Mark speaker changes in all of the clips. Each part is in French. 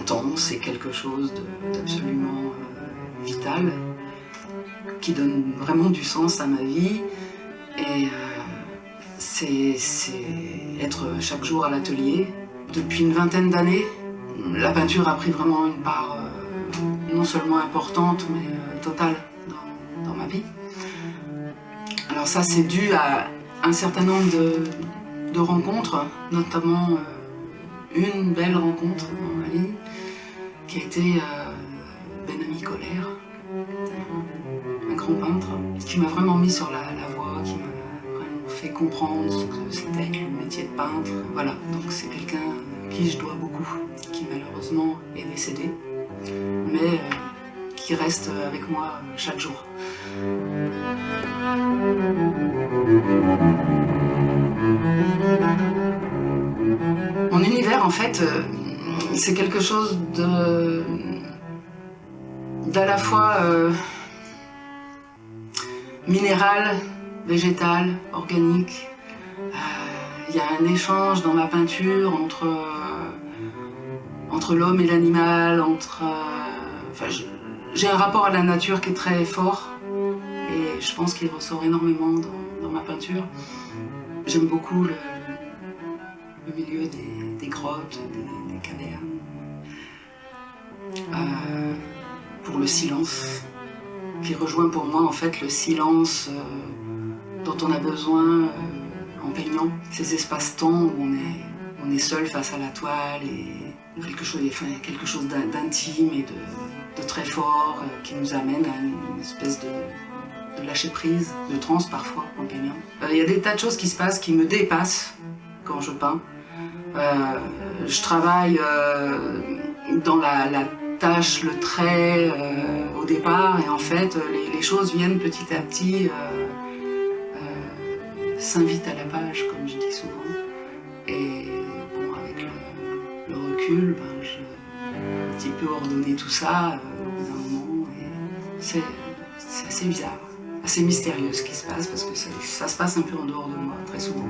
Speaker 1: intense et quelque chose d'absolument vital, qui donne vraiment du sens à ma vie. Et c'est être chaque jour à l'atelier. Depuis une vingtaine d'années, la peinture a pris vraiment une part non seulement importante, mais totale dans ma vie. Alors ça, c'est dû à un certain nombre de rencontres, notamment une belle rencontre dans ma vie, qui a été Ben-Ami Colère, un grand peintre, qui m'a vraiment mis sur la voie, qui m'a vraiment fait comprendre ce que c'était le métier de peintre. Voilà, donc c'est quelqu'un à qui je dois beaucoup, qui malheureusement est décédé, mais qui reste avec moi chaque jour. Mon univers, en fait, c'est quelque chose d'à la fois minéral, végétal, organique. Il y a un échange dans ma peinture entre l'homme et l'animal, j'ai un rapport à la nature qui est très fort et je pense qu'il ressort énormément dans ma peinture. J'aime beaucoup le milieu des grottes, des cavernes, pour le silence, qui rejoint pour moi en fait le silence dont on a besoin en peignant, ces espaces-temps où on est seul face à la toile et quelque chose d'intime et de très fort qui nous amène à une espèce de lâcher prise, de transe parfois en peignant. Il y a des tas de choses qui se passent qui me dépassent quand je peins. Je travaille dans la tâche, le trait au départ et en fait les choses viennent petit à petit, s'invitent à la page comme je dis souvent. Et bon, avec le recul, j'ai un petit peu ordonné tout ça au bout d'un moment et c'est assez bizarre. assez mystérieux ce qui se passe, parce que ça se passe un peu en dehors de moi, très souvent.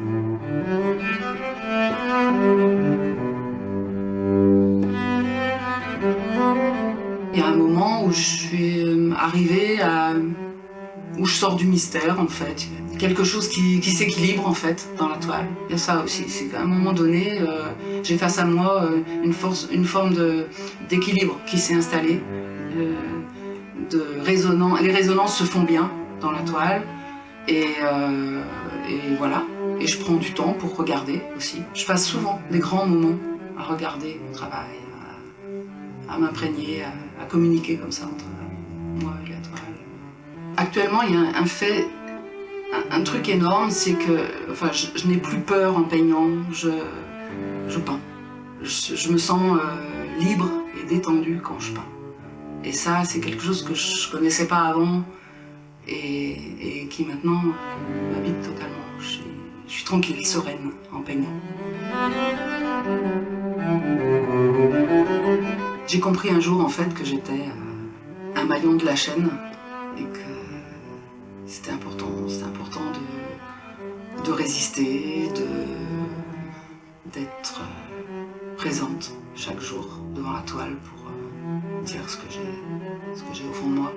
Speaker 1: Il y a un moment où je suis arrivée à... où je sors du mystère, en fait. Quelque chose qui s'équilibre, en fait, dans la toile. Il y a ça aussi, c'est qu'à un moment donné, j'ai face à moi une forme d'équilibre qui s'est installée. Les résonances se font bien dans la toile. Et voilà. Et je prends du temps pour regarder aussi. Je passe souvent des grands moments à regarder mon travail, à m'imprégner, à communiquer comme ça entre moi et la toile. Actuellement, il y a un truc énorme, c'est que je n'ai plus peur en peignant, je peins. Je me sens libre et détendue quand je peins. Et ça, c'est quelque chose que je ne connaissais pas avant et qui maintenant m'habite totalement. Je suis tranquille, sereine en peignant. J'ai compris un jour en fait que j'étais un maillon de la chaîne et que c'était important de résister, d'être présente chaque jour devant la toile pour dire ce que j'ai au fond de moi.